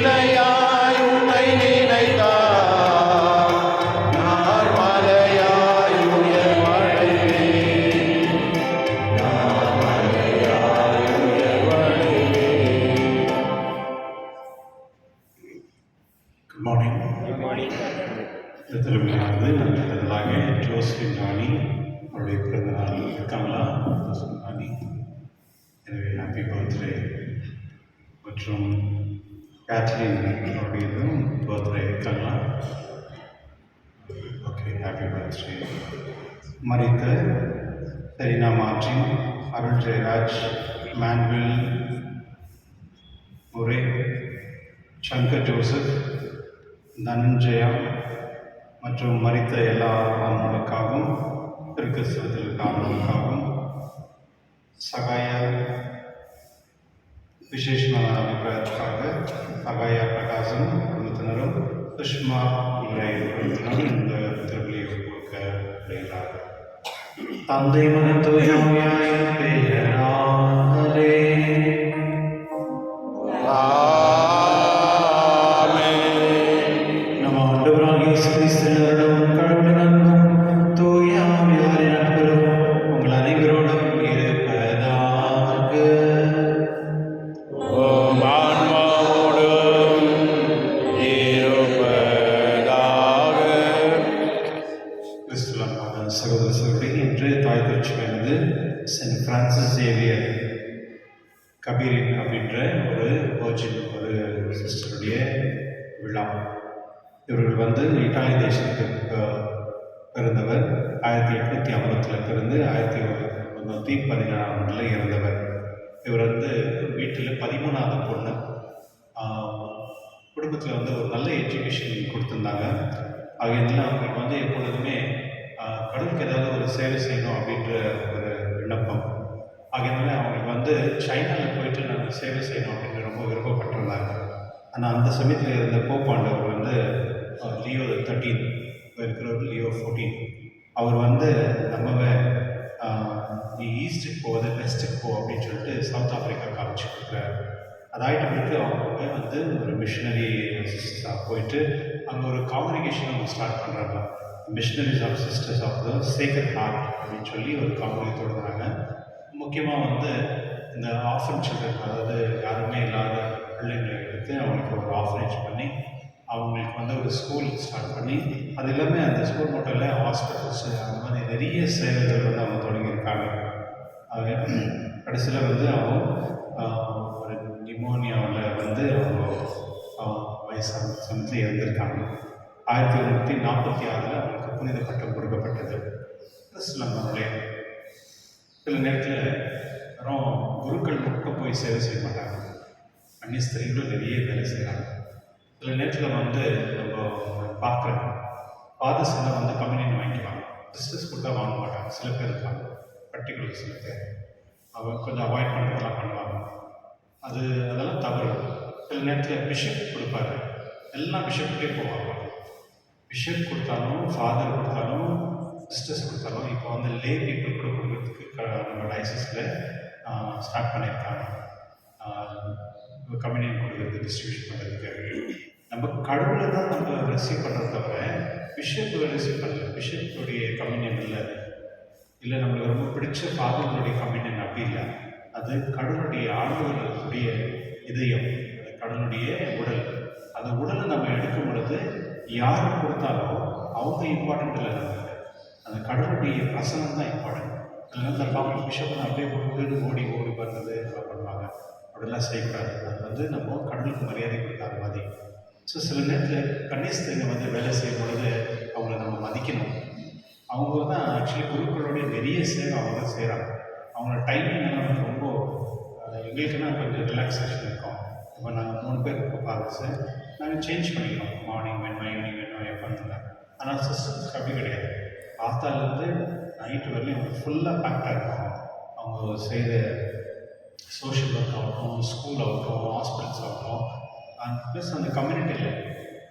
நிலையாய் உன்னை நினைத்தார் நான் மலையாய் உயர்வடைவேன். நான் மலையாய் உயர்வடைவேன். Good morning. Good morning. இந்த திருவிழானது நல்லதாக ஜோஸ்லின் ராணி அவருடைய பிறந்த நாள் இருக்காங்களா? ராணி, எனவே ஹாப்பி பர்த்டே. மற்றும் கேத்ரின் அவருடையதும் பர்த்டே இருக்காங்களா? Okay, happy birthday. மரித்த செரீனா மார்டின், அருள் ஜெயராஜ், மேன்வில் முரே, சங்கர் ஜோசப், தனஞ்சயா மற்றும் மரித்த எல்லா ஆன்மாவுக்காகவும் திருக்கஸ்தவத்திற்காகவும் சகாய விசேஷமான அபிப்பிராயத்துக்காக சகாய பிரகாசம் குடும்பத்தினரும் சுஷ்மா குடும்பத்தினரும் இந்த திருவிழியை கொடுக்க விளைகிறார்கள். தந்தை மகன் தூயாவியாய பெயராலே சென்ட் பிரான்சிஸ் சேவியர் கபீரின் அப்படின்ற ஒரு சிஸ்டருடைய விழா. இவர்கள் இட்டாலி தேசத்துக்கு பிறந்தவர். 1850 பிறந்து 1917 இறந்தவர். இவர் வீட்டில் 13வது பொண்ணு. குடும்பத்தில் ஒரு நல்ல எஜுகேஷன் கொடுத்துருந்தாங்க. ஆகையினால அவங்களுக்கு எப்பொழுதுமே கடவுளுக்கு ஏதாவது ஒரு சேவை செய்யணும் அப்படின்ற ஒரு விண்ணப்பம். ஆகையினால அவங்களுக்கு சைனாவில் போயிட்டு நாங்கள் சேவை செய்யணும் அப்படின்னு ரொம்ப விருப்பப்பட்டிருந்தாங்க. ஆனால் அந்த சமயத்தில் இருந்த போப்பாண்டவர் லியோ 13 இருக்கிறவர் லியோ 14 அவர் நம்மவே நீ ஈஸ்ட்டுக்கு போவது வெஸ்ட்டுக்கு போ அப்படின்னு சொல்லிட்டு சவுத் ஆஃப்ரிக்கா காமிச்சு கொடுக்குறாரு. அதாயிட்ட பிறகு அவங்க ஒரு மிஷினரி சிஸ்டர்ஸாக போயிட்டு அங்கே ஒரு காங்கிரிகேஷன் அவங்க ஸ்டார்ட் பண்ணுறாங்க. Missionaries of sisters of the sacred heart அப்படின்னு சொல்லி ஒரு காங்கிரி தொடங்குறாங்க. முக்கியமாக இந்த ஆஃபன் சில்ட்ரன், அதாவது யாருமே இல்லாத பிள்ளைங்களை எடுத்து அவங்களுக்கு ஒரு ஆஃபனேஜ் பண்ணி அவங்களுக்கு ஒரு ஸ்கூல் ஸ்டார்ட் பண்ணி அது எல்லாமே அந்த ஸ்கூல் மட்டும் இல்லை, ஹாஸ்பிட்டல்ஸ் அந்த மாதிரி நிறைய சேவைகள் அவங்க தொடங்கியிருக்காங்க. கடைசியில் அவங்க ஒரு நிமோனியாவில் அவங்க வயசான சமயத்தில் இறந்துருக்காங்க. 1946 அவங்களுக்கு புனித பட்டம் கொடுக்கப்பட்டது. நம்மளுடைய சில நேரத்தில் வெறும் குருக்கள் மட்டும் போய் சேவை செய்ய மாட்டாங்க, அந்நிய ஸ்திரீகளும் நிறைய வேலை செய்கிறாங்க. சில நேரத்தில் நம்ம பார்க்குறோம், ஃபாதர்ஸ் கம்யூனியன் வாங்கிக்குவாங்க, சிஸ்டர்ஸ் கொடுத்தா வாங்க மாட்டாங்க. சில பேர் இருக்காங்க, பர்டிகுலர் சில பேர் அவங்க கொஞ்சம் அவாய்ட் பண்ணுறதெல்லாம் பண்ணுவாங்க. அதெல்லாம் தவறு. சில நேரத்தில் பிஷப் கொடுப்பாரு, எல்லாம் பிஷப்கிட்டே போவாங்க. பிஷப் கொடுத்தாலும் ஃபாதர் கொடுத்தாலும் சிஸ்டர்ஸ் கொடுத்தாலும் இப்போ லே பீப்புள் கூட கொடுக்கறதுக்கு நம்ம டயசிஸில் ஸ்டார்ட் பண்ணியிருக்காங்க. கம்யூனியன் கொடுக்குறது, டிஸ்ட்ரிபியூஷன் பண்ணுறதுக்கு. நம்ம கடவுளை தான் நம்ம ரிசீவ் பண்ணுறத தவிர பிஷப் ரிசீவ் பண்ணல. பிஷப்புடைய கம்யூனியன் இல்லை நம்மளுக்கு ரொம்ப பிடிச்ச ஃபாதர்களுடைய கம்யூனியன் அப்படி இல்லை. அது கடவுளுடைய ஆண்டவர்களுடைய இதயம், அது கடவுளுடைய உடல். அந்த உடலை நம்ம எடுக்கும் பொழுது யார் கொடுத்தாலும் அவங்க இம்பார்ட்டன்ட் இல்லை, நமக்கு அந்த கடவுளுடைய பிரசனம் தான் இம்பார்ட்டன்ட். சில நேரத்தில் பார்க்க பிஷப் அப்படியே ஓடி பண்ணுறது இதெல்லாம் பண்ணுவாங்க. அப்படிலாம் செய்யக்கூடாது. அது நம்ம கடவுளுக்கு மரியாதை கொடுக்காத மாதிரி. ஸோ சில நேரத்தில் கன்னியஸ்திரிங்க வேலை செய்யும் பொழுது அவங்கள நம்ம மதிக்கணும். அவங்க தான் ஆக்சுவலி குருக்களுடைய நிறைய சேவை அவங்க தான் செய்கிறாங்க. அவங்களோட டைமிங் எல்லாம் ரொம்ப எங்களுக்குன்னா கொஞ்சம் ரிலாக்ஸேஷன் இருக்கும். இப்போ நாங்கள் 3 பேர் இருக்கோம் ஃபாதர்ஸு, நாங்கள் சேஞ்ச் பண்ணிக்கிறோம். மார்னிங் வேணுமா ஈவினிங் வேணுமா எப்போன்னு. ஆனால் சிஸ்டர்ஸ்க்கு அப்படி கிடையாது. காத்தாலேருந்து நைட்டு வரலையும் அவங்க ஃபுல்லாக பேக்டாக இருப்பாங்க. அவங்க செய்கிற சோஷியல் ஒர்க் ஆகட்டும், ஸ்கூல் ஆகட்டும், ஹாஸ்பிட்டல்ஸ் ஆகட்டும், ப்ளஸ் அந்த கம்யூனிட்டியில்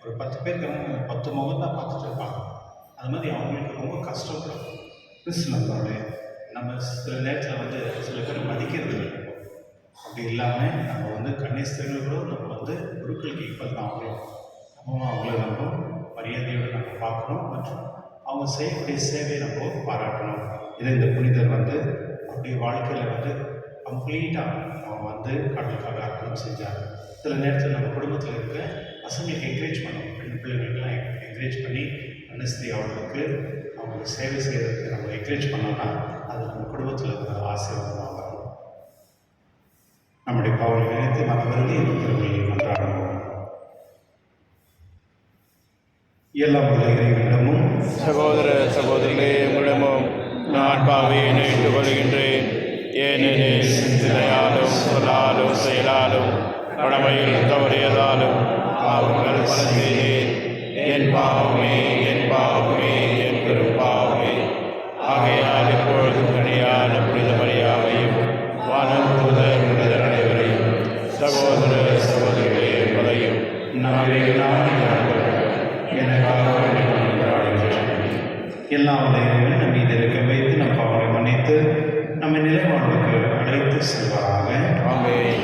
ஒரு 10 பேர் இருக்கிறாங்க, 10 முகம் தான் பார்த்துட்டு இருப்பாங்க. அது மாதிரி அவங்களுக்கு ரொம்ப கஷ்டப்படும். ப்ளஸ் நம்ம சில நேரத்தில் சில பேர் மதிக்கிறது இல்லை. அப்படி இல்லாமல் நம்ம வந்து கன்னிஸ்தர்களும் நம்ம வந்து குருக்களுக்கு ஈக்குவல் தான் அவங்களும். நம்ம அவங்கள நம்ம மரியாதையோடு நம்ம பார்க்கணும் மற்றும் அவங்க செய்யக்கூடிய சேவையை நம்ம பாராட்டணும். இதை இந்த புனிதர் வந்து அப்படியே வாழ்க்கையில் வந்து கம்ப்ளீட்டாக அவங்க வந்து கடலுக்காக அர்ப்பணம் செஞ்சாங்க. சில நேரத்தில் நம்ம குடும்பத்தில் இருக்க பசங்களுக்கு என்கரேஜ் பண்ணணும். பெண் பிள்ளைங்களுக்கெல்லாம் என்கரேஜ் பண்ணி கன்னிஸ்திரி அவர்களுக்கு அவங்களுக்கு சேவை செய்கிறதுக்கு நம்ம என்கரேஜ் பண்ணோம்னா அது நம்ம குடும்பத்தில் ஒரு ஆசீர்வாதமாக வரும். நம்முடைய பாவலை நினைத்து மனவருந்தி இந்த திருவிழை கொண்டாடுவோம். எல்லாம் உள்ள இறைவனிடமும் சகோதர சகோதரிகளே, உங்களிடமும் நான் பாவியை நினைத்துக் கொள்கின்றேன். ஏனெனில் சிந்தனையாலும் சொல்லாலும் செயலாலும் கடமையில் தவறியதாலும் பாவங்கள் பல செய்தேன். என் பாவமே என் பாவமே என் பெரும் பாவமே. ஆகையால் இப்பொழுதும் கனியான புனித மரியாதையும் வானதூதர் புனிதர் அனைவரையும் சகோதர சகோதரிகளே என்பதையும் எல்லாம் இறைவன் நம் மீது இருக்க வைத்து நம் பாவங்களை மன்னித்து நம்மை நிலை வாழ்வுக்கு அழைத்து செல்வாராக. ஆமென்.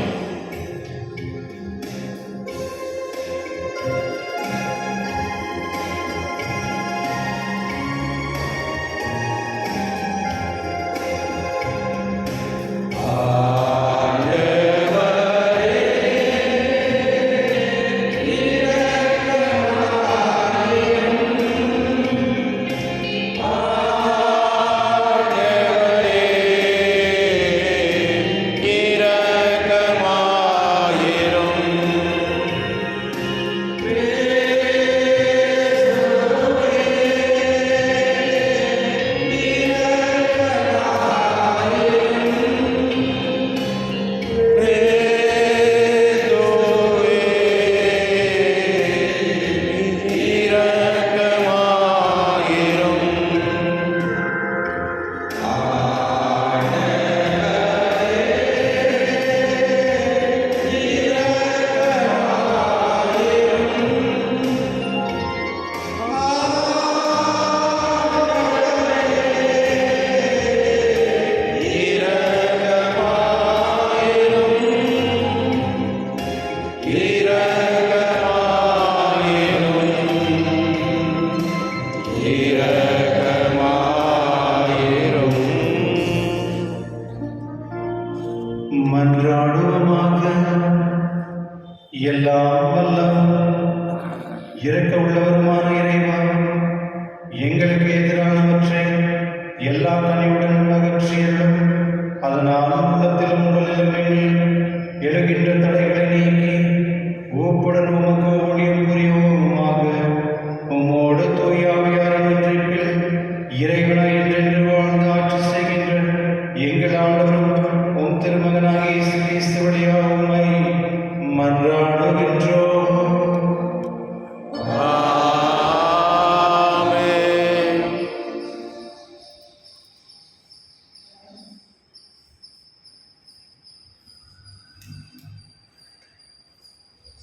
மன்றாடுவோமாக. எல்லாம் வல்ல இரக்க உள்ளவருமான இறைவா, எங்களுக்கு எதிரானவற்றை எல்லா கனிவுடன் அகற்றியலும் அதனால் உள்ளத்திலும் உடலிலும் எழுகின்ற தடைகளை நீக்கி ஒப்புடன் உமக்கு ஊழியம் புரிவோமாக. உம்மோடு தூயாவியாரின் ஒன்றிப்பில் இறைவனாய் என்றென்று வாழ்ந்து ஆட்சி செய்கின்ற எங்கள் ஆண்டவரும் உம் திருமகனாகிய இயேசு கிறிஸ்து வழியாக உம்மை மன்றாடுகின்றோம். ஆமென்.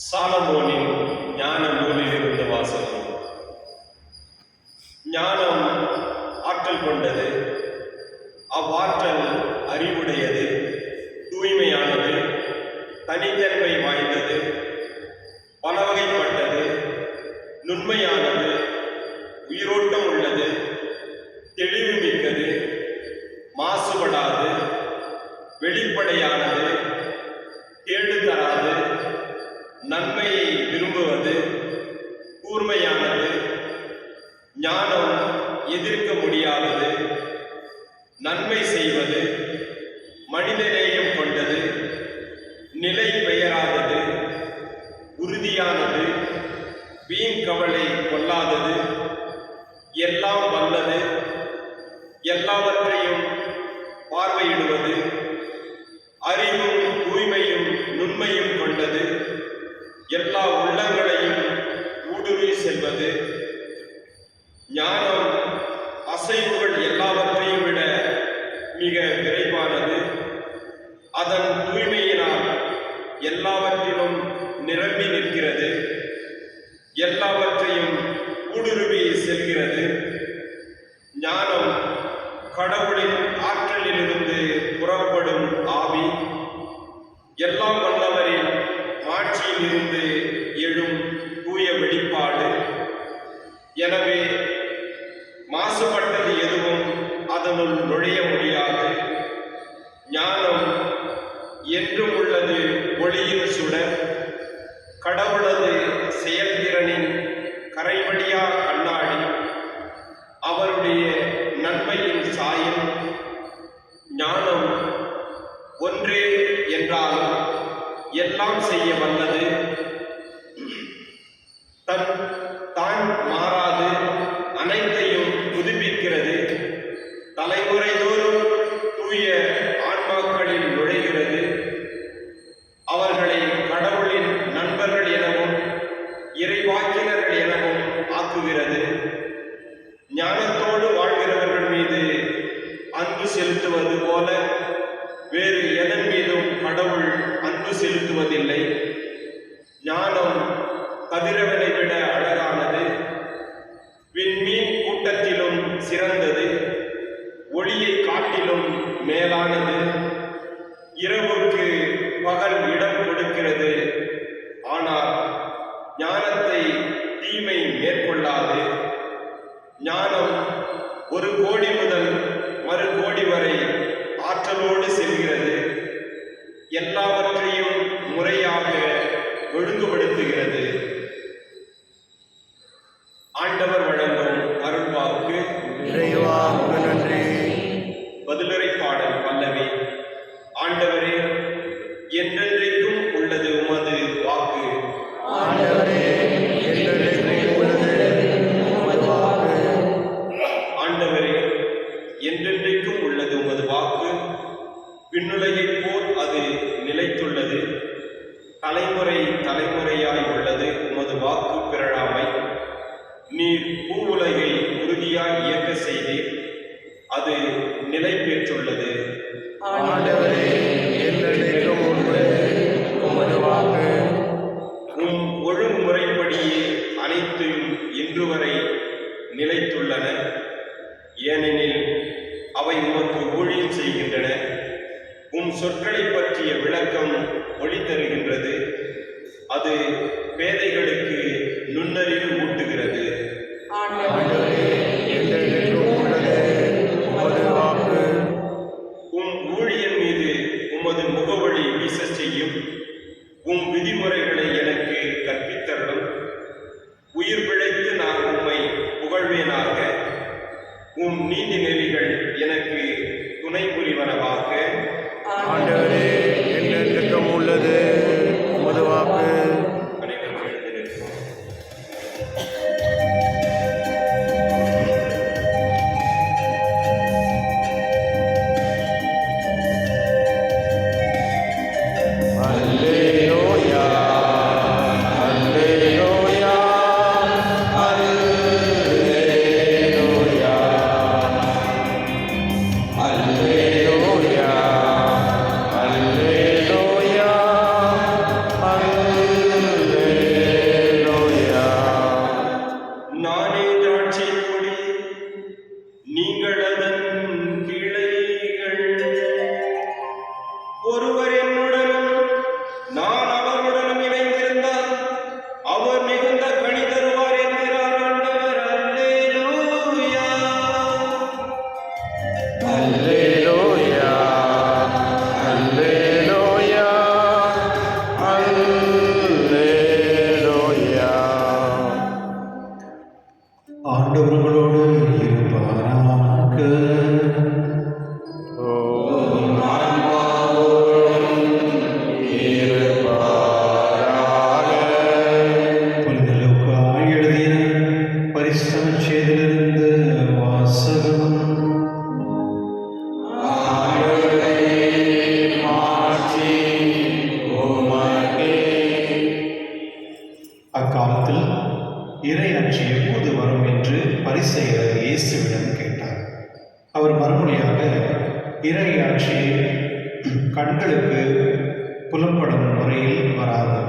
சாலமோனின் ஞான நூலிலிருந்து வாசகம். ஞானம் ஆற்றல் கொண்டது, அவ்வாற்றல் அறிவுடையது, தூய்மையானது, தனித்தன்மை வாய்ந்தது, பலவகைப்பட்டது, நுண்மையானது, உயிரோட்டம் உள்ளது, தெளிவு மிக்கது, மாசுபடாது, வெளிப்படையானது, கேடு தராது, நன்மையை விரும்புவது, கூர்மையானது, ஞானம் எதிர்க்க முடியாதது, நன்மை செய்வது, மனிதநேயம் கொண்டது, நிலை பெயராதது, உறுதியானது, வீண் கவலை கொள்ளாதது, எல்லாம் வல்லது, எல்லாவற்றையும் பார்வையிடுவது, அறிவும் தூய்மையும் நுண்மையும் கொண்டது, எல்லா உள்ளங்களையும் ஊடுருவி செல்வது. ஞானம் அசைவுகள் எல்லாவற்றையும் விட மிக விரைவானது. அதன் தூய்மையினால் எல்லாவற்றிலும் நிரம்பி நிற்கிறது, எல்லாவற்றையும் ஊடுருவி செல்கிறது. ஞானம் கடவுளின் ஆற்றலிலிருந்து புறப்படும் ஆவி, கதிரவனை விட அழகானது, விண்மீன் கூட்டத்திலும் சிறந்தது, ஒளியை காட்டிலும் மேலானது, இரவுக்கு பகல் இடம் கொடுக்கிறது, ஆனால் ஞானத்தை தீமை மேற்கொள்ளாது. ஞானம் 1 கோடி முதல் மறு கோடி வரை ஆற்றலோடு செல்கிறது, எல்லாவற்றையும் முறையாக ஒழுங்குபடுத்துகிறது. ஆண்டவர் வழங்கும் அருள்வாக்கு. இறைவாக்கு நன்றி. பதிலுரை பாடல் பல்லவி. ஆண்டவரே, என்றென்றைக்கும் உள்ளது உமது வாக்கு. ஆண்டவரே, என்றென்றைக்கும் உள்ளது உமது வாக்கு. ஆண்டவரே, என்றென்றைக்கும் உள்ளது உமது வாக்கு. விண்ணுலகைப் போல் அது நிலைத்துள்ளது, தலைமுறை தலைமுறையாய் உள்ளது உமது வாக்கு பிறழாமை. நீர் பூவுலகை உறுதியாய் இயக்க செய்தீர், அது நிலை பெற்றுள்ளது. ஆண்டவரே, என்றென்றைக்கும் உள்ளது உமது வாக்கு. உம் ஒழுங்குமுறைப்படியே அனைத்தையும் இன்று வரை நிலைத்துள்ளன, ஏனெனில் அவை உமக்கு ஊழியம் செய்கின்றன. உம் சொற்களை பற்றிய விளக்கம் ஒளி தருகின்றது, அது பேதைகளுக்கு நுண்ணறிவு ஊட்டுகிறது. ஆண்டவரே, என்றென்றைக்கும் உள்ளது உமது வாக்கு. உம் ஊழியன் மீது உமது முகவொளி வீச செய்யும், உம் விதிமுறைகளை எனக்கு கற்பித்தருளும். உயிர் பிழைத்து நான் உம்மை புகழ்வேனாக, உம் நீதி நெறிகள் எனக்கு துணை புரிவனவாக. ஆண்டவரே, என்றென்றைக்கும் உள்ளது உமது வாக்கு. அனைவரும் எழுந்து நிற்போம். அல்லேலூயா, அல்லேலூயா, அல்லேலூயா, அல்லேலூயா, அல்லேலூயா, அல்லேலூயா. நானே திராட்சை கொடி, நீங்கள் அதன் கிளைகள். ஒருவர் என்னுடனும் நான் அவருடனும் இணைந்திருந்தால் அவர் மிகுந்த கனி தருவார் என்கிறார் ஆண்டவர். அல்லேலூயா. அல்லேலூயா, அல்லேலூயா, அல்லேலூயா. ஆண்டவர்களோடு இருப்பாராக. ஓம் ஆன்மாவோடும் இருப்பாராக. புனித லூக்கா எழுதிய பரிசுத்த நற்செய்தியிலிருந்து வாசகம். ஆண்டவரே, மாட்சி உமக்கே. அக்காலத்தில் இறையாட்சி எப்போது வரும் என்று பரிசேயர் இயேசுவிடம் கேட்டார். அவர் மறுமொழியாக, இறையாட்சி கண்களுக்கு புலப்படும் முறையில் வராது,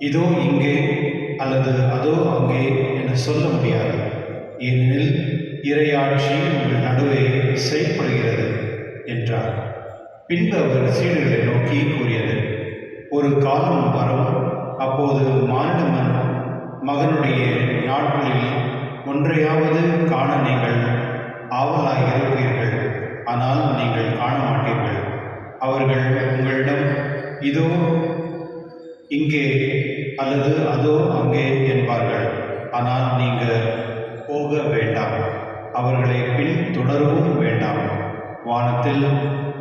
இதோ இங்கே அல்லது அதோ அங்கே என்று சொல்ல முடியாது. ஏனெனில் இறையாட்சி உங்கள் நடுவே செயல்படுகிறது என்றார். பின்பு அவர் சீடர்களை நோக்கி கூறியது, ஒரு காலம் வரும், அப்போது மானிட மகனுடைய நாட்களில் ஒன்றையாவது காண நீங்கள் ஆவலாய் இருப்பீர்கள், ஆனால் நீங்கள் காண மாட்டீர்கள். அவர்கள் உங்களிடம் இதோ இங்கே அல்லது அதோ அங்கே என்பார்கள், ஆனால் நீங்கள் போக வேண்டாம், அவர்களை பின் தொடரவும் வேண்டாம். வானத்தில்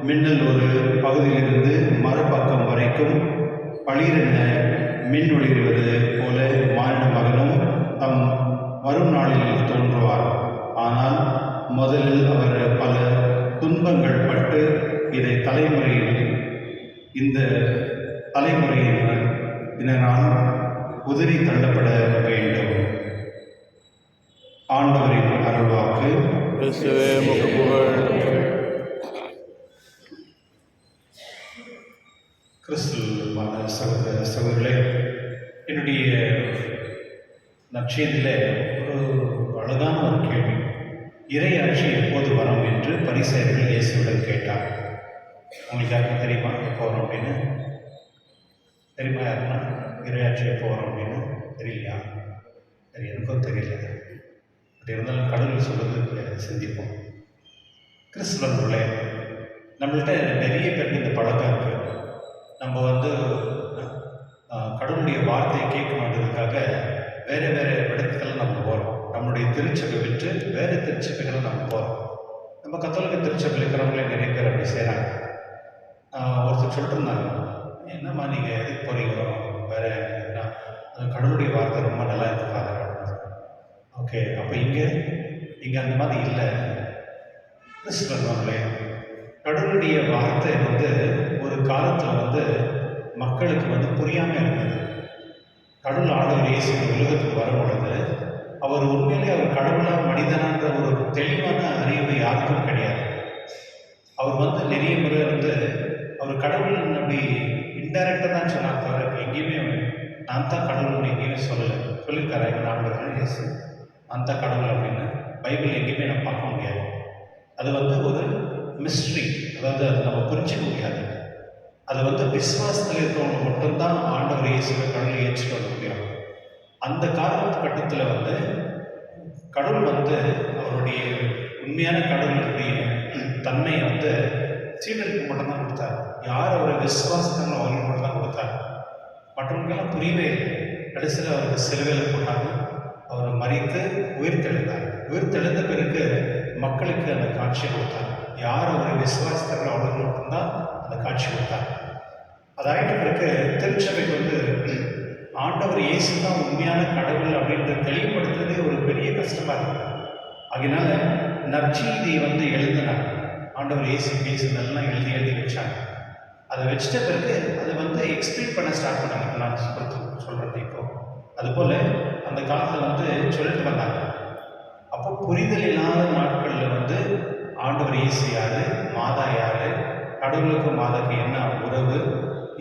மின்னல் ஒரு பகுதியிலிருந்து மறுபக்கம் வரைக்கும் பளிரென மின் ஒளிர்வது போல மானிட மகனும் தம் வரும் நாளில் தோன்றுவார். ஆனால் முதலில் அவர் பல துன்பங்கள் பட்டு இந்த தலைமுறையினரால் உதறி தள்ளப்பட வேண்டும். ஆண்டவரின் அருள்வாக்கு. கிறிஸ்துவே உமக்கு புகழ். கிறிஸ்துவான சகோதர சகோதரர்களே, என்னுடைய நற்செய்தியில் ஒரு அழகான ஒரு கேள்வி. இறை ஆட்சி எப்போது வரும் என்று பரிசேயர்கள் இயேசுவிடம் கேட்டார். உங்களுக்கு யாருக்கும் தெரியுமா எப்போ வரும் அப்படின்னு? தெரியுமா யாருன்னா இறையாட்சி எப்போ வரும் அப்படின்னு? தெரியலையா? சரி, எனக்கும் தெரியல. அப்படி இருந்தாலும் கடவுள் சொல்வது சிந்திப்போம். கிறிஸ்துவர்களே, நம்மள்கிட்ட நிறைய பேருக்கு இந்த பழக்கம் இருக்குது. நம்ம வந்து கடவுளுடைய வார்த்தையை கேட்கணுன்றதுக்காக வேறு வேறு இடத்துக்கெல்லாம் நம்ம போகிறோம். நம்மளுடைய திருச்சபை விட்டு வேறு திருச்சபைகளை நம்ம போகிறோம். நம்ம கத்தோலிக்க திருச்சபையில் இருக்கிறவங்களே நிறைய பேர் அப்படி செய்கிறாங்க. ஒருத்தர் சொல்லிட்டு இருந்தாங்க, என்னம்மா நீங்கள் எதுக்கு போகிறீங்க வேறு அது கடவுளுடைய வார்த்தை ரொம்ப நல்லா இருக்காது. ஓகே, அப்போ இங்கே அந்த மாதிரி இல்லை. கிறிஸ்துவர்களே, கடவுளுடைய வார்த்தை வந்து ஒரு காலத்தில் வந்து மக்களுக்கு வந்து புரியாமல் இருந்தது. கடவுள் ஆண்டவர் இயேசு உலகத்துக்கு வரும் பொழுது அவர் உண்மையிலே அவர் கடவுளா மனிதனான்ற ஒரு தெளிவான அறிவு யாருக்கும் கிடையாது. அவர் வந்து நிறைய முறை வந்து அவர் கடவுள் அப்படி இன்டைரக்டாக தான் சொன்னார், தவிர எங்கேயுமே நான் தான் கடவுள்னு எங்கேயுமே சொல்லியிருக்காரு. இவன் ஆண்டவர் இயேசு நான் தான் கடவுள் அப்படின்னு பைபிள் எங்கேயுமே நம்ம பார்க்க முடியாது. அது வந்து ஒரு மிஸ்ட்ரி, அதாவது அது நம்ம புரிஞ்சிக்க முடியாது. அது வந்து விசுவாசத்தில் இருக்கிறவங்க மட்டும்தான் ஆண்டவர் இயேசுவை கடவுளை ஏற்றுட்டு வர முடியும். அந்த காலகட்டத்தில் வந்து கடவுள் வந்து அவருடைய உண்மையான கடவுளுடைய தன்மையை வந்து சீடருக்கு மட்டும்தான் கொடுத்தார். யார் அவரை விசுவாசத்தாங்களோ அவங்களுக்கு மட்டும்தான் கொடுத்தார். மற்றவங்களுக்கெல்லாம் புரியவே இல்லை. கடைசியில் அவருக்கு சிலுவையில் போட்டாங்க. அவர் மரித்து உயிர்த்தெழுந்தார். உயிர்த்தெழுந்த பிறகு மக்களுக்கு அந்த காட்சி கொடுத்தார். யார் அவரை விசுவாசத்தாங்களோ அவங்களுக்கு மட்டும்தான் அந்த காட்சி கொடுத்தார். அதாயிட்ட பிறகு திருச்சபைக்கு வந்து ஆண்டவர் இயேசு தான் உண்மையான கடவுள் அப்படின்ற தெளிவுபடுத்துறதே ஒரு பெரிய கஷ்டமாக இருக்குது. அதனால நற்செய்தியை வந்து எழுதினாங்க. ஆண்டவர் இயேசு பேசுனதெல்லாம் எழுதி வச்சாங்க. அதை வச்சிட்ட பிறகு அதை வந்து எக்ஸ்பிளைன் பண்ண ஸ்டார்ட் பண்ணாங்க. நான் சொல்கிறது இப்போ அதுபோல் அந்த காலத்தில் வந்து சொல்லிட்டு வந்தாங்க. அப்போ புரிதல் இல்லாத நாட்களில் வந்து ஆண்டவர் இயேசு யார், மாதா யார், கடவுளுக்கு மாதாக்கு என்ன உறவு,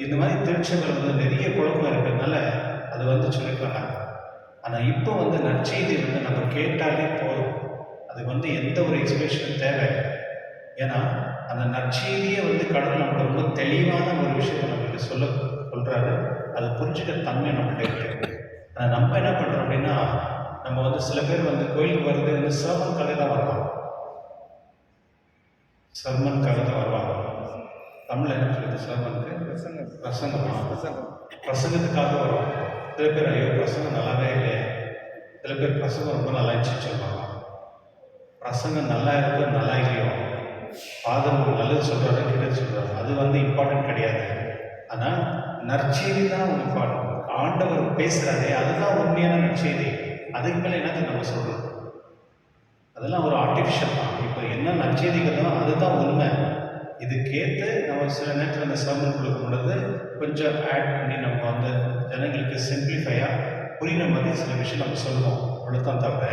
இந்த மாதிரி திருச்சபையில் வந்து நிறைய குழப்பம் இருக்கிறதுனால அது வந்து சொல்லிட்டு வந்தாங்க. ஆனால் இப்போ வந்து நற்செய்தி வந்து நம்ம கேட்டாலே போதும். அது வந்து எந்த ஒரு எக்ஸ்பிரஷனும் தேவை. ஏன்னா அந்த நற்செய்தியே வந்து கடவுள் நம்மளுக்கு ரொம்ப தெளிவான ஒரு விஷயத்தை நம்மளுக்கு சொல்கிறாரு. அது புரிஞ்சுக்க தன்மை நம்மகிட்ட இருக்குது. ஆனால் நம்ம என்ன பண்ணுறோம் அப்படின்னா, நம்ம வந்து சில பேர் வந்து கோயிலுக்கு வர்றது வந்து சர்மனுக்காக தான் வருவாங்க. சர்மனுக்காக தான் வருவாங்க. தமிழ் என்ன சொல்லுது? சர்மனுக்கு பிரசங்கத்துக்காக வருவாங்க. சில பேர் ஐயோ பிரசங்கம் நல்லாவே இல்லையா, சில பேர் பிரசங்கம் ரொம்ப நல்லா இருந்துச்சுன்னு சொல்லுவாங்க. பிரசங்கம் நல்லா இருக்கோ நல்லா இல்லையோ, ஃபாதர் நல்லது சொல்கிறாரு கெட்டது சொல்கிறாரு, அது வந்து இம்பார்ட்டன்ட் கிடையாது. ஆனால் நற்செய்தி தான் இம்பார்ட்டன்ட். ஆண்டவர் பேசுகிறாரே அதுதான் உண்மையான நற்செய்தி. அதுக்கு மேலே என்னது நம்ம சொல்கிறோம்? அதெல்லாம் ஒரு ஆர்டிஃபிஷியல் தான். இப்போ என்ன நற்செய்திகள் தான் அதுதான் உண்மை. இதுக்கேற்று நம்ம சில நேரத்தில் அந்த சர்மன் கொடுக்கும் பொழுது கொஞ்சம் ஆட் பண்ணி நம்ம வந்து ஜனங்களுக்கு சிம்பிளிஃபையாக புரிகிற மாதிரி சில விஷயம் நம்ம சொல்லுவோம். அவ்வளோதான். தவிர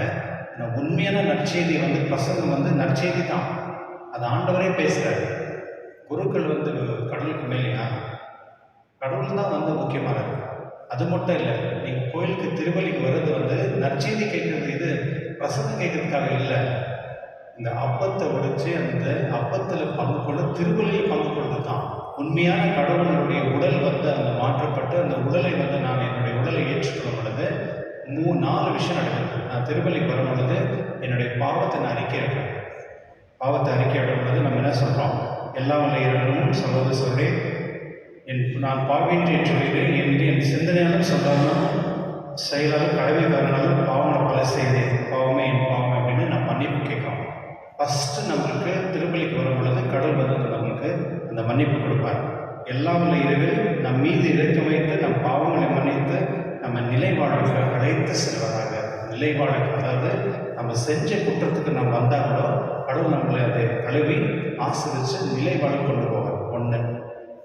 உண்மையான நற்செய்தி வந்து பிரசங்கம் வந்து நற்செய்தி தான். அது ஆண்டவரே பேசுகிறாரு. குருக்கள் வந்து கடவுளுக்கு மேலேயா? கடவுள் தான் வந்து முக்கியமானது. அது மட்டும் இல்லை, நீங்கள் கோயிலுக்கு திருவள்ளிக்கு வர்றது வந்து நற்செய்தி கேட்குறது, இது பிரசங்கம் கேட்கறதுக்காக இல்லை. இந்த அப்பத்தை உடைச்சு அந்த அப்பத்தில் பங்கு கொள்ள திருவள்ளியில் பங்கு கொள்வது தான் உண்மையான கடவுளுடைய உடல் வந்து அந்த மாற்றப்பட்டு அந்த உடலை வந்து நான் என்னுடைய உடலை ஏற்றுக்கொள்ளும் பொழுது 4 விஷயம் நடக்குது. நான் திருவள்ளிக்கு வரும் பொழுது என்னுடைய பாவத்தை நான் அறிக்கையிடுறேன். பாவத்தை அறிக்கையிடும் பொழுது நம்ம என்ன சொல்கிறோம்? எல்லாம் வல்ல இறைவனும் சகோதரே நான் பாவின்றி ஏற்றுகிறேன் என்று என் சிந்தனையாலும் சொல்கிறாலும் செயலாலும் கடமைக்காரனாலும் பாவனை பல செய்தேன், பாவமே என் பாவம் அப்படின்னு நான் மன்னிப்பு கேட்குறோம். ஃபஸ்ட்டு நம்மளுக்கு திருப்பலிக்கு வரும் பொழுது கடவுள் வந்து நம்மளுக்கு அந்த மன்னிப்பு கொடுப்பார். எல்லாம் உள்ள இரவில் நம் மீது இறக்க வைத்து நம் பாவங்களை மன்னித்து நம்ம நிலை வாழ்க்கை அழைத்து செல்வதாக. நிலை வாழ்க்கை, அதாவது நம்ம செஞ்ச குற்றத்துக்கு நம்ம வந்தாங்களோ கடவுள் நம்மளை அதை கழுவி ஆசிரித்து நிலை வாழ கொண்டு போவார். 1.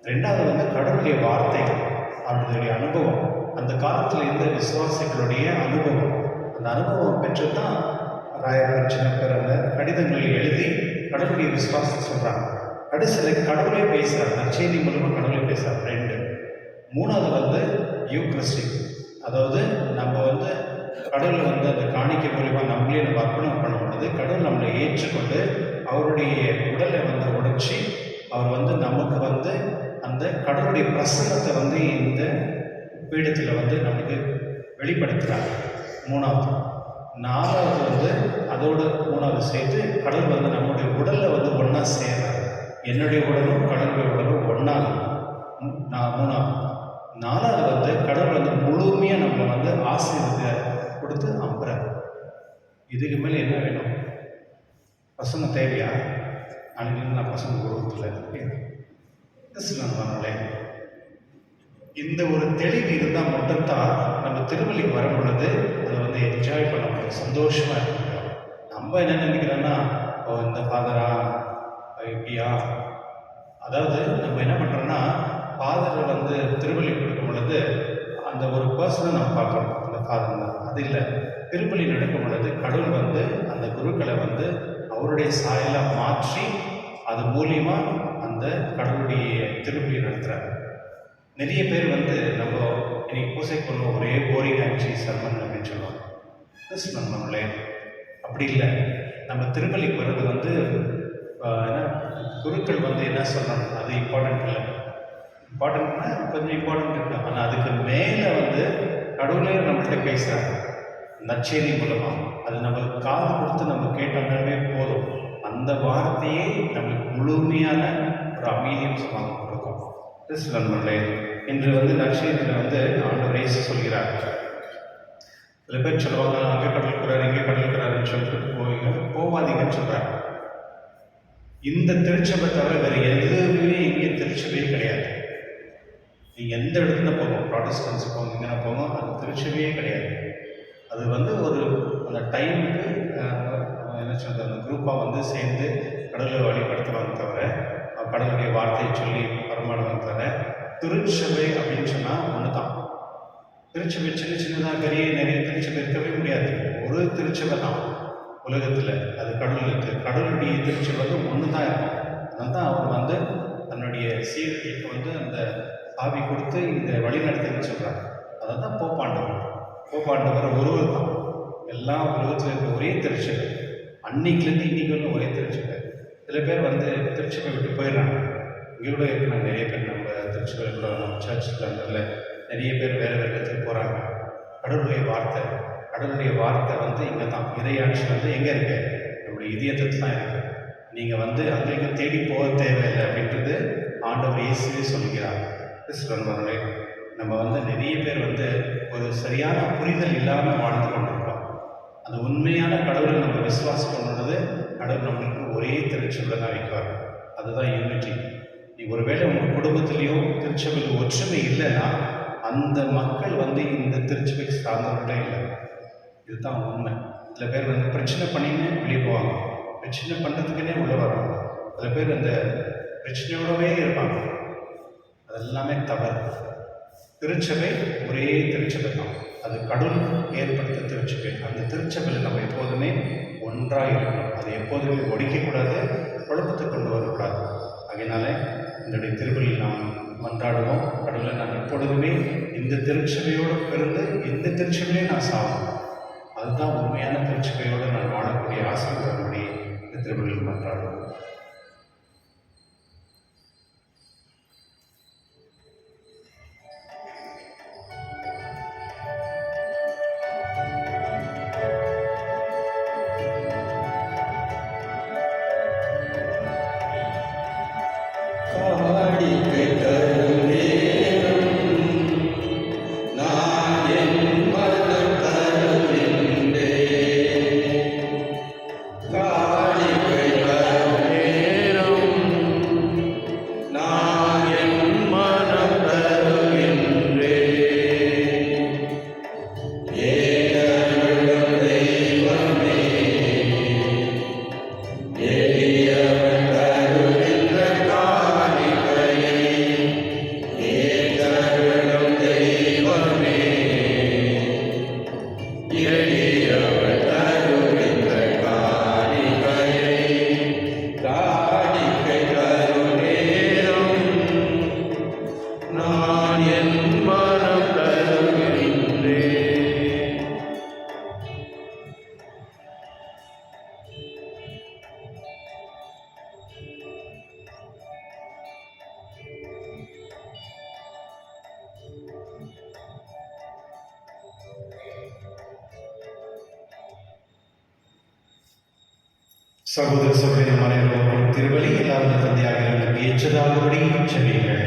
2வது வந்து கடவுளுடைய வார்த்தைகள், அவருடைய அனுபவம், அந்த காலத்தில் இருந்த விசுவாசிகளுடைய அனுபவம். அந்த அனுபவம் பெற்று தான் ராயப்பர் சின்னப்பர் அந்த கடிதங்களை எழுதி கடவுளுடைய விசுவாசத்தை சொல்கிறாங்க. கடைசியில் கடவுளே பேசுகிறார். நற்செய்தி மூலமாக கடவுளே பேசுகிறார். 2. 3வது வந்து யூக்ரிஸ்டிக், அதாவது நம்ம வந்து கடவுள் வந்து அந்த காணிக்கை மூலிமா நம்மளே நம்ம அர்ப்பணம் பண்ணும் பொழுது கடவுள் நம்மளை ஏற்றுக்கொண்டு அவருடைய உடலை வந்து உடைச்சி அவர் வந்து நமக்கு வந்து அந்த கடவுளுடைய பிரசன்னத்தை வந்து இந்த பீடத்தில் வந்து நமக்கு வெளிப்படுத்துகிறார். மூணாவது. நாலாவது வந்து அதோட மூணாவது சேர்த்து கடவுள் வந்து நம்முடைய உடலில் வந்து ஒன்றா சேர்றார். என்னுடைய உடலும் கடவுளுடைய உடலும் ஒன்றாகும். மூணாவது. நாலாவது வந்து கடவுள் வந்து முழுமையாக நம்மளை வந்து ஆசீர்வாதத்தை கொடுத்து அம்புறார். இதுக்கு மேலே என்ன வேணும்? பசங்க தேவையா? நாளைக்கு நான் பசங்க கொடுக்கல நண்பர்களே. இந்த ஒரு தெளிவு இருந்தால் மட்டும்தான் நம்ம திருவள்ளிக்கு வரும் பொழுது அதை வந்து என்ஜாய் பண்ண முடியும், சந்தோஷமாக இருக்க முடியும். நம்ம என்ன நினைக்கிறோன்னா இந்த ஃபாதரா இப்படியா, அதாவது நம்ம என்ன பண்ணுறோன்னா ஃபாதரை வந்து திருவள்ளி கொடுக்கும் பொழுது அந்த ஒரு பர்சனை நம்ம பார்க்கணும், அந்த ஃபாதர் தான். அது இல்லை, திருப்பலி நடக்கும் பொழுது கடவுள் வந்து அந்த குருக்களை வந்து அவருடைய சாயலாக மாற்றி அது மூலியமாக அந்த கடவுளுடைய திருப்பலி நடத்துகிறார். நிறைய பேர் வந்து நம்ம இன்னைக்கு பூசை கொள்ள ஒரே போரிங் ஆச்சு சர்மன் அப்படின்னு சொல்லுவாங்க. நம்மளே அப்படி இல்லை. நம்ம திருப்பலிக்கு வர்றது வந்து என்ன குருக்கள் வந்து என்ன சொல்கிறாங்க அது இம்பார்ட்டன்ட் இல்லை. இம்பார்ட்டன்ட்னா கொஞ்சம் இம்பார்ட்டன்ட் இருக்கு. ஆனால் அதுக்கு மேலே வந்து கடவுளே நம்மள்கிட்ட பேசுகிறாங்க நற்செய்தி மூலமாக. அது நம்ம காது கொடுத்து நம்ம கேட்டோம்னாவே போதும். அந்த வார்த்தையே நம்மளுக்கு முழுமையான ஒரு அமைதியும் சமாதானம் கொடுக்கும். நண்பர்களே, இன்று வந்து நற்செய்தியில் வந்து ஆண்டவர் இயேசு சொல்கிறார். சில பேர் சொல்லுவாங்க அங்கே கடலுக்குறாரு இங்கே கடலுக்குறாருன்னு சொல்லிட்டு போவாதீங்கன்னு சொல்கிறார். இந்த திருச்சபை தவிர வேறு எதுவுமே இங்கே திருச்சபையே கிடையாது. நீங்கள் எந்த இடத்துல போங்க, ப்ராட்டஸ்டன்ஸ் போங்க, இங்கே போங்க, அது திருச்சபையே கிடையாது. அது வந்து ஒரு அந்த டைமுக்கு என்ன சொல்கிறது அந்த குரூப்பாக வந்து சேர்ந்து கடவுளை வழிபடுத்துவாங்க தவிர கடவுளுடைய வார்த்தையை சொல்லி பரமாடுவாங்க தவிர திருச்சபை அப்படின்னு சொன்னால் ஒன்று தான். திருச்சபை சின்ன சின்னதாக நிறைய திருச்சபை இருக்கவே முடியாது. ஒரு திருச்சபை தான் உலகத்தில், அது கடவுளுக்கு. கடவுளுடைய திருச்சபை வந்து ஒன்று தான் இருக்கும். அதனால தான் அவர் வந்து தன்னுடைய சீர்களுக்கு வந்து அந்த ஆவி கொடுத்து இந்த வழிநடத்துன்னு சொல்கிறார். அதை தான் போப்பாண்டவர் ஒருவர் தான். எல்லா உலகத்தில் இருக்க ஒரே திருச்சபை. அன்னைக்குலேருந்து இன்னைக்கு வந்து ஒரே திருச்சபை. சில பேர் வந்து திருச்சபை விட்டு போயிடுறாங்க. இங்கே கூட இருக்கிறாங்க நிறைய பேர். நம்ம திருச்சபை கூட நம்ம சர்ச்சில் இருந்ததில் நிறைய பேர் வேறு வேறு இடத்துக்கு போகிறாங்க. கடவுளுடைய வார்த்தை வந்து இங்கே தான். இறையாட்சி வந்து எங்கே இருக்கு? நம்முடைய இதயத்தில் தான் இருக்குது. நீங்கள் வந்து அங்கே தேடி போக தேவையில்லை அப்படின்றது ஆண்டவர் இயேசுவே சொல்கிறார். கிறிஸ்துவர்களே, நம்ம வந்து நிறைய பேர் வந்து ஒரு சரியான புரிதல் இல்லாமல் வாழ்ந்து கொண்டிருக்கிறோம். அந்த உண்மையான கடவுளை நம்ம விசுவாசம் பண்ணுறது கடவுள் நம்மளுக்கு ஒரே திருச்சபையில் தான் வைக்கிறார். அதுதான் யூனிட்டி. நீ ஒருவேளை உங்கள் குடும்பத்திலேயோ திருச்சபையில் ஒற்றுமை இல்லைன்னா அந்த மக்கள் வந்து இந்த திருச்சபைக்கு சார்ந்தவர்களே இல்லை. இதுதான் உண்மை. சில பேர் வந்து பிரச்சனை பண்ணின்னு வெளியே போவாங்க, பிரச்சனை பண்ணுறதுக்குன்னே உள்ளே வருவாங்க. சில பேர் அந்த பிரச்சனையோடவே இருப்பாங்க. அதெல்லாமே தவறு. திருச்சபை ஒரே திருச்சபை தான். அது கடவுள் ஏற்படுத்த திருச்சபை. அந்த திருச்சபையில் நம்ம எப்போதுமே ஒன்றாக இருக்கணும். அதை எப்போதுமே ஒடிக்கக்கூடாது, குழப்பத்தை கொண்டு வரக்கூடாது. அதனால என்னுடைய திருப்பலியில் நாம் மன்றாடுவோம், கடவுளை நான் எப்பொழுதுமே இந்த திருச்சபையோடு பிறந்து இந்த திருச்சபையிலே நான் சாகணும். அதுதான் உண்மையான திருச்சபையோடு நான் வாழக்கூடிய ஆசீர்வாதப்படி இந்த திருப்பலியில் மன்றாடுவோம். காணிக்கை சகோதர சகோதரி மனைவர்களும் திருவலி இல்லாத தந்தையாக எங்களுக்கு ஏற்றதாகபடி செவியுங்கள்.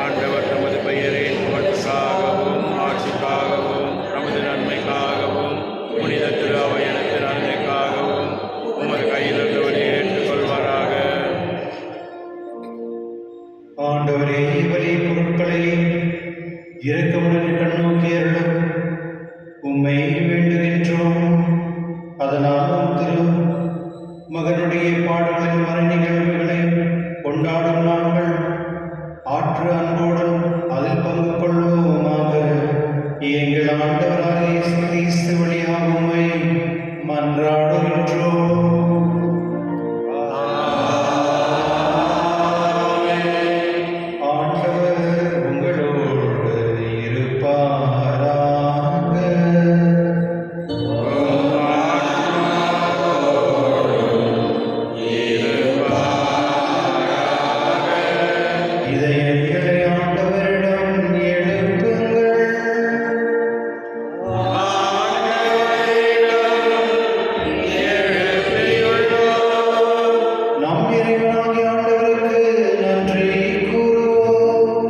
ஆண்டவர் தமது பெயரின் புகழ்ச்சிக்காகவும் ஆட்சிக்காகவும் நமது நன்மைக்காகவும் புனித திரு அவையனத்தின் நன்மைக்காகவும் உமது கையிலிருந்து வழியை ஏற்றுக்கொள்வாராக. ஆண்டவரே, இவரே பொருட்களை இரக்கமுடன் கண்ணோக்கி அருளும். உம்மை வேண்டுகின்றோம். அதனால் திரு மகனுடைய பாடல்களின் மறை நிகழ்வுகளை கொண்டாடும் நாங்கள் ஆற்று அன்போடும் அதில் பங்கு கொள்வோமாக. எங்கள் ஆண்டவராகிய இயேசு கிறிஸ்து வழியாக உம்மை மன்றாடுகின்றோம். ஆண்டவர் உங்களோடு இருப்பாராக. இதயங்களை ஆண்டவரிடம் எழுப்புங்கள். நம் இறைவனாகிய ஆண்டவருக்கு நன்றி கூறுவோம்.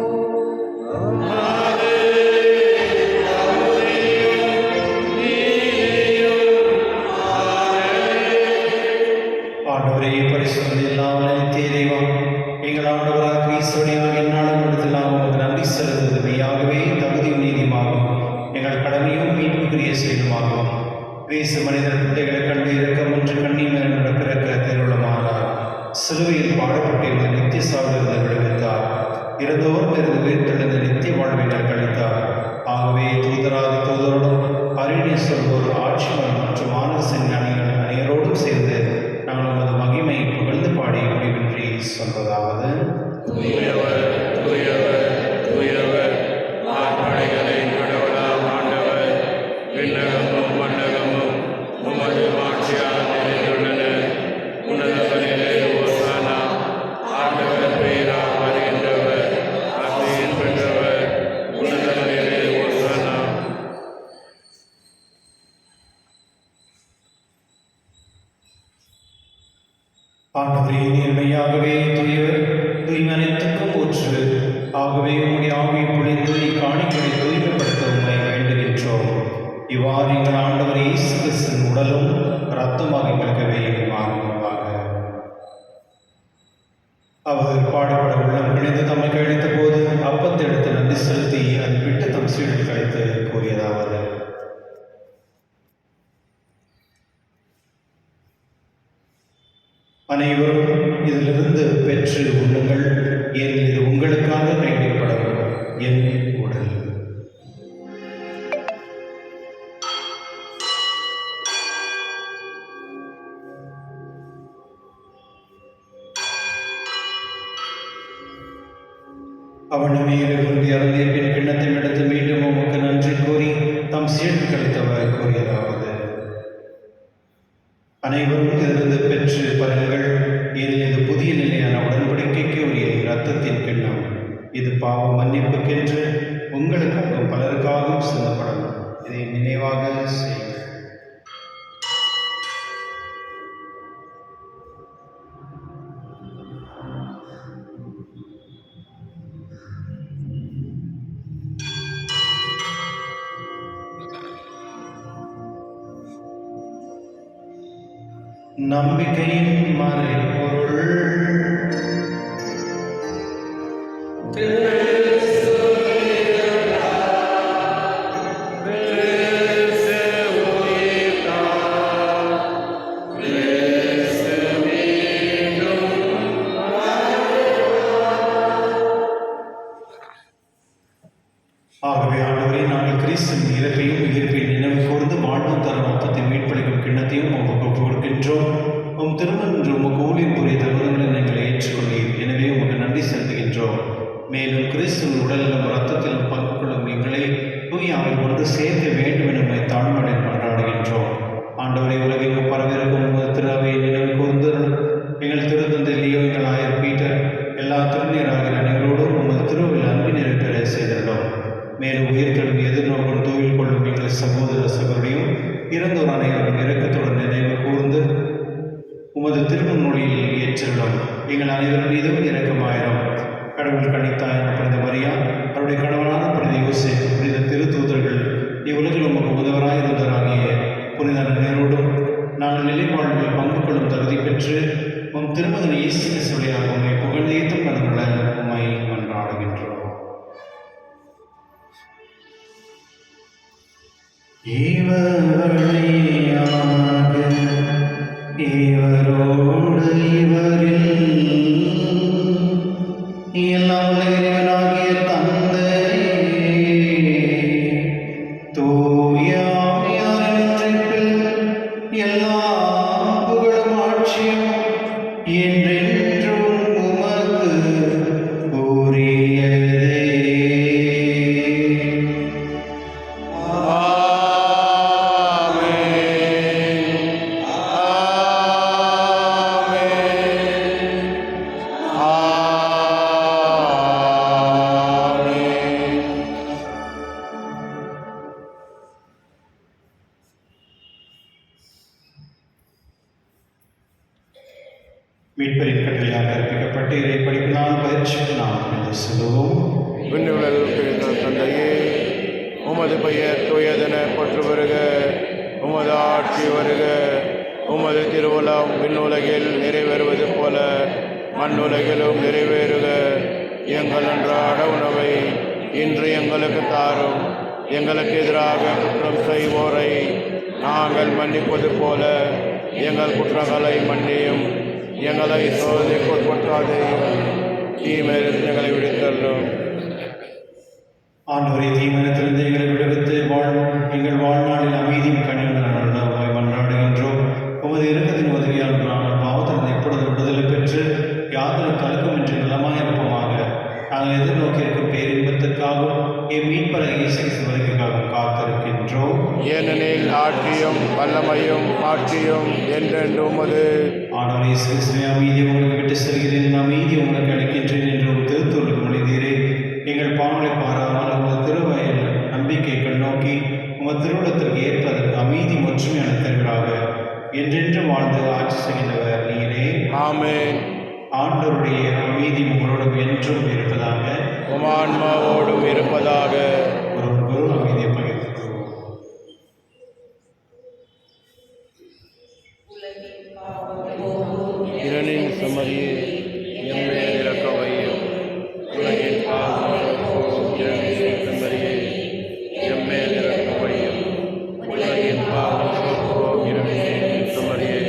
ஆண்டவரே, பரிசுத்தம் இல்லாமல் நித்திய தெய்வம், எங்கள் ஆண்டவராக கிறிஸ்துவனியாக எந்நாளும் எடுத்தெல்லாம் உமக்கு நன்றி செலுத்துவது மெய்யாகவே தகுதியும் நீதியுமாகும். எங்கள் கடமையும் மீட்புக்குரிய செயலுமாகும். கிறிஸ்து மனிதர் பிள்ளைகளை கண்டு இரக்கமற்ற கண்ணீர் பிறக்க திருவுளமானார். சிலுவையில் பாடப்பட்டிருந்த நித்திய சாவிலிருந்து விடுவித்தார். இறந்தோரிலிருந்து உயிர்த்தெழுந்த நித்திய வாழ்வினர் கழித்தார். ஆகவே தூதராதி தூதரோடும் அறிஞர் சொல்வோர் ஆட்சிமர் மற்றும் மாநகசின் ஞானிகள் அனைவரோடும் சேர்ந்து நாங்கள் உமது மகிமை புகழ்ந்து பாடி முடிவின்றி சொல்வதாவது: தூயவர் தூயவர் தூயவர் ஆட்படைகளின் கடவுளாம் ஆண்டவர், விண்ணகமும் மண்ணகமும் உமது ஆட்சியால் நிறைந்துள்ளன. உன்னதங்களிலே ஓசானா. ஆண்டவர் பெயரால் வருகின்றவர் ஆசீர் பெற்றவர். உன்னதங்களிலே ஓசானா. ஆண்டவரே, நேர்மையாகவே தூயவர், தூய்மை அனைத்துக்கும் ஊற்று. ஆகவே உம்முடைய ஆவியை பொழிந்து இக்காணிக்கையை தூய்மைப்படுத்த உம்மை வேண்டுகின்றோம். இவ்வாறு எங்கள் ஆண்டவர் இயேசு கிறிஸ்துவின் உடலும் இரத்தமாக எங்களுக்கவே மாறுவதாக. அவர் பாடுபட உள்ளம் கிழிந்து தம்மை கழித்த போது அப்பத்தை எடுத்து நன்றி செலுத்தி அதை விட்டு தம் சீடர்கள் கழித்து கூறியதாவது: அனைவரும் இதிலிருந்து பெற்று உண்ணுங்கள். ஏன் இது உங்களுக்காக கைவிடப்படும் என் உடல். அவனுமே விரும்பி அருந்திய பின் கிண்ணத்தை எடுத்து மீண்டும் உமக்கு நன்றி கூறி தம் சீடர்கள் கழித்தவர் கூறியதாவது: அனைவரும் இதிலிருந்து பெற்று பருங்கள். ஏனில் இது புதிய நிலையான உடன்படிக்கைக்கு உரிய இரத்தத்தின் கிண்ணம். இது பாவ மன்னிப்புக்கென்று உங்களுக்காகவும் பலருக்காகவும் சிந்தப்படும். இதை நினைவாக செய்யுங்கள். நம்பிக்கையின் மறைபொருள். ஆகவே ஆண்டவரே, நாங்கள் கிறிஸ்துவின் இறப்பையும் உயிர்ப்பையும் நினைவு கூர்ந்து வாழ்வும் தரும் அப்பத்தை மீட்பளிக்கும் கிண்ணத்தையும் உமக்கு கொடுக்கின்றோம். உம் திருமணம் உமக்கு ஊழியம் புரிய தகுதிகளை நீங்கள் ஏற்றுக்கொண்டீர். எனவே உமக்கு நன்றி செலுத்துகின்றோம். மேலும் கிறிஸ்துவின் உடலிலும் இரத்தத்திலும் பங்கு கொள்ளும் எங்களை தூய ஆவியில் கொண்டு சேர்க்க வேண்டும் என உம்மை தாழ்மையுடன் கொண்டாடுகின்றோம். ஆண்டவரை, உலகிற்கு பரவிருக்கும் உமது திருவையை நினைவு கூர்ந்து எங்கள் திருத்தந்தை லியோ, எங்கள் ஆயர் பீட்டர், எல்லா திருநீராகிய அனைவரோடும் உமது திருவில் அன்பின் பெற செய்திருந்தோம். மேலும் உயிர்த்தெழும் எதிர்நோக்கும் தூவில் கொள்ளும் எங்கள் சகோதர சகோதரியும் இறந்தோர் அனைவரும் இரக்கத்துடன் நினைவு கூர்ந்து உமது ஏற்றலும் எங்கள் அனைவரும் மீதும் இரக்கமாயிரும். கடவுள் கணித்தாயான புனித மரியா, அவருடைய கணவனான புனித யோசேப்பு, புனித திருத்தூதர்கள், இவ்வுலகில் உமக்கு உதவராய் இருந்தவராகிய புனித நேரோடும் நாங்கள் நிலை வாழ்வில் பங்கு கொள்ளும் தகுதி பெற்று உம் திருமகன் இயேசு கிறிஸ்துவியாக உம்மை புகழ்ந்தேத்தும் மனதுள்ள உம்மை மன்றாடுகின்றோம். இவர் வழியாக இவரோடு இவரில் எல்லாம் இறைவனாகிய தந்தையே, தூய ஆவியாரின் ஒன்றிப்பில் எல்லா புகழும் ஆட்சியும் என்றென்றும் உமக்கு உரியதே. மீட்பரின் கட்டளையாக கற்பிக்கப்பட்டு இறை படிப்பினால் பயிற்சிக்கு நாம் கடந்து செல்வோம். விண்ணுலகில் பிறந்த தந்தையே, உமது பெயர் தூயதென போற்று வருக. உமது ஆட்சி வருக. உமது திருவுளம் விண்ணுலகில் நிறைவேறுவது போல மண்ணுலகிலும் நிறைவேறுக. எங்கள் அன்றாட உணவை இன்று எங்களுக்கு தாரும். எங்களுக்கு எதிராக குற்றம் செய்வோரை நாங்கள் மன்னிப்பது போல எங்கள் குற்றங்களை மன்னியும். எங்களை சோதனைக்கு உட்படுத்தாதேயும், தீமையிலிருந்து எங்களை விடுத்தள்ளும். ஆண்டவரை தீமனத்திலிருந்து எங்களை விடுவித்து எங்கள் வாழ்நாளில் அமைதியும் கனிவுடன் மன்றாடுகின்றோம். உமது இரக்கத்தின் உதவியால் நாங்கள் பாவத்திலிருந்து எப்பொழுது விடுதலை பெற்று யாதொரு கலக்கமின்றி நலமாயிருப்போமாக. நாங்கள் எதிர்நோக்கியிருக்கும் பேரின்பத்திற்காகவும் என் மீட்பராகிய இயேசு கிறிஸ்து வருகைக்காகவும் காத்திருக்கின்றோம். ஏனெனில் ஆட்சியும் வல்லமையும் ஆட்சியும் என்றென்றும் உமது. ஆண்டவரே இயேசு கிறிஸ்துவே, அமைதியை உங்களுக்கு விட்டு செல்கிறேன், அமைதி உங்களுக்கு அளிக்கின்றேன் என்று ஒரு திருத்தூருக்கு மொழிந்தீரே. எங்கள் பாவங்களை பாராமல் உமது திருவயல் நம்பிக்கை கண்ணோக்கி உமது திருவிடத்திற்கு ஏற்பதற்கு அமைதி ஒற்றுமையான தருவராக என்றென்று வாழ்ந்து ஆட்சி செய்கின்றவர் நீரே. ஆமென். ஆண்டவருடைய அமைதி உங்களோடும் என்றும் இருப்பதாக. உம் ஆன்மாவோடும் இருப்பதாக. ஒருவருக்கொரு அமைதியை பகிர்ந்து கொள்வோம். இரணின் சமரியே, எம்மேல் இரக்கம் வையும். உலகின் பாவம் போக்கும் இரணின் சமரியே, எம்மேல் இரக்கம் வையும். உலகின் பாவம் போக்கும் இரணின் சமரியே,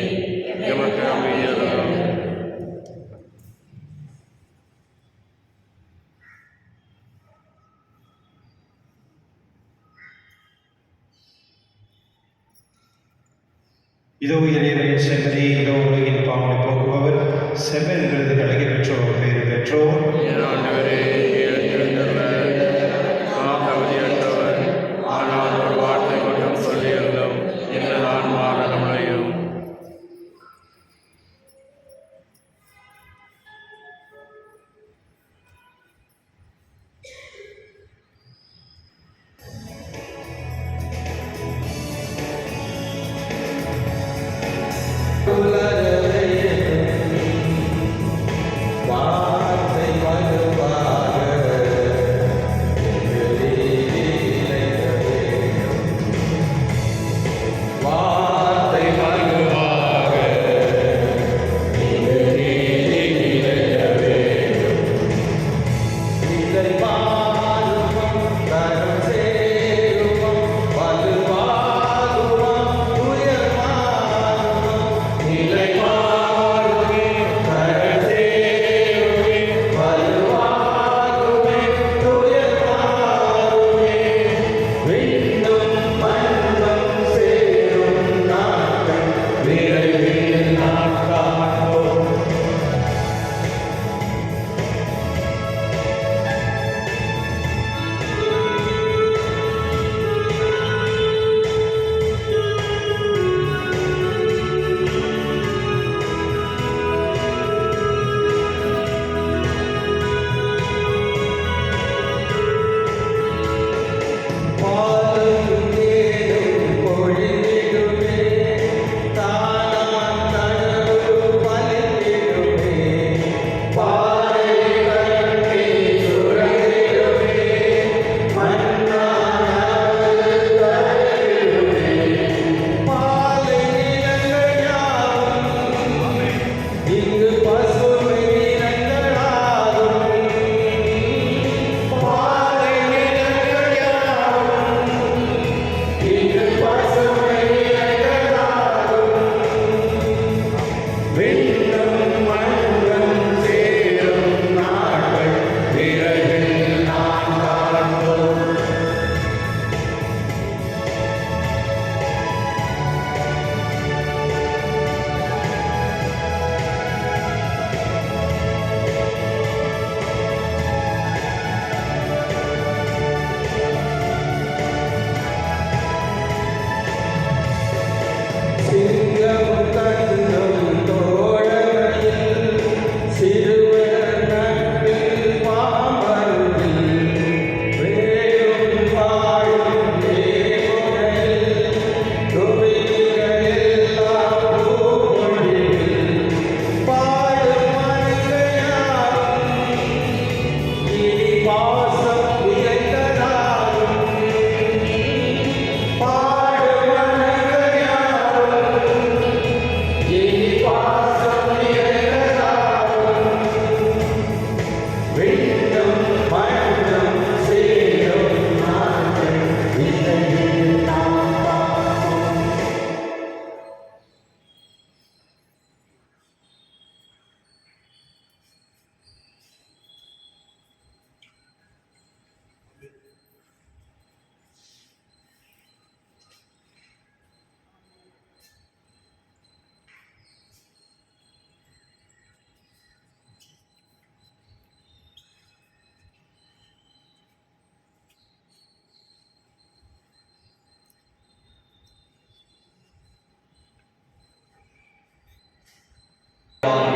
எமக்கு அமைதியருளும். இதோ இறைவனின் சக்தி, இதோ உலகின் பாவங்களை போக்குபவர், செவ்வென்கிறது கலகி பெற்றோர் பேறு பெற்றோர். என் ஆண்டவரே, எழுந்திருந்தவர் நாம் தகுதியற்றவர், ஆனால் ஒரு வார்த்தை மட்டும் சொல்லியிருந்தோம், எங்கள் ஆன்மா நலமடையும். வார்த்தை வருவாக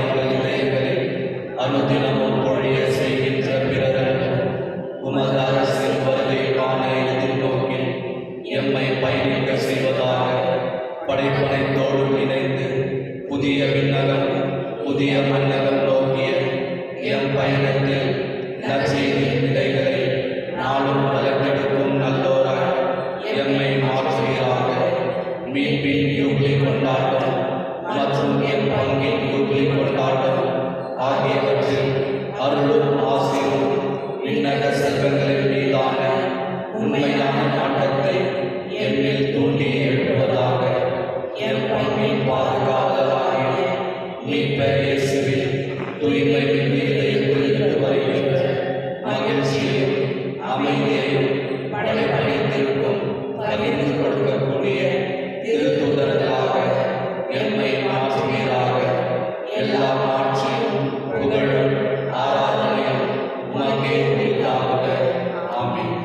எங்கள் இதயங்களில் அனுதினமும் பொழிய செய்கின்ற பிறர்கள் உமது அரசின் வருகை காண எதிர்நோக்கி எம்மை பயணிக்க செய்வதாக படைப்பனைத்தோடு இணைந்து புதிய விண்ணகம் புதிய மன்னகம் நோக்கிய எம் பயணத்தில் நற்செய்தி விதைகளை நாளும் வளர்த்தெடுக்கும் நல்லோராய் எம்மை மாற்றுகிறாக. மீட்பின் யூபிலி கொண்டாட்டம் மற்றும் என் பங்கின் யூபிலி கொண்டாட்டம் ஆகியவற்றில் அருளும் ஆசிரும் விண்ணக செல்வங்களின் மீதான உண்மையான நாட்டத்தை எம்மில் தூண்டி எழுப்புவதாக. என் பங்கின் பாதுகாவலராகிய மீட்பர் இயேசுவில் தூய்மை இதயத்தில் வருகின்ற மகிழ்ச்சியையும் அமைதியையும் படைப்படைத்திருக்கும் பகிர்ந்து கொடுக்கக்கூடிய திருத்தூதர்களாக எம்மை மாற்றுவீராக. எல்லா மாட்சியும் புகழும் ஆராதனையும் உமக்கே உரித்தாகுக. ஆமென்.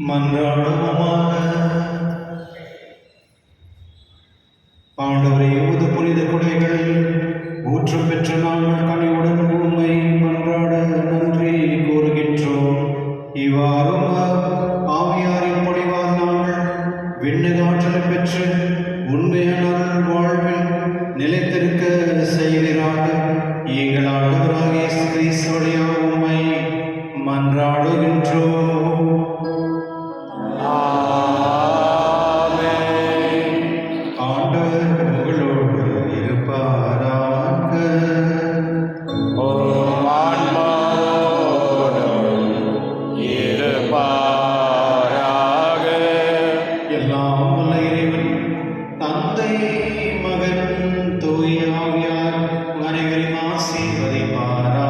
மன்றாடுவோமாக. ஆண்டவரே, உமது புனித கொடைகள் ஊற்று பெற்ற நாங்கள் கனிவுடன் உம்மை மன்றாட நன்றி கூறுகின்றோம். இவ்வாறும் ஆவியாரின் பொழிவால் நாங்கள் விண்ணக ஆற்றலை பெற்று உண்மையான அருள் வாழ்வில் நிலைத்திருக்க செய்கிறார்கள். எங்கள் ஆண்டவராகிய இயேசு கிறிஸ்து வழியாக உம்மை மன்றாடுகின்றோம். ஆண்டவர் உங்களோடு இருப்பாராக. எல்லாம் வல்ல இறைவன் தந்தை மகன் தூய ஆவியார் அனைவரையும் ஆசீர்வதிப்பாராக.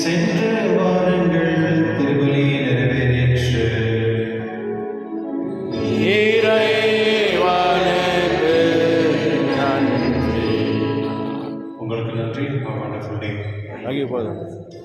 சென்று வாருங்கள், திருப்பலியை நிறைவேற்று. உங்களுக்கு நன்றி. Have a wonderful day.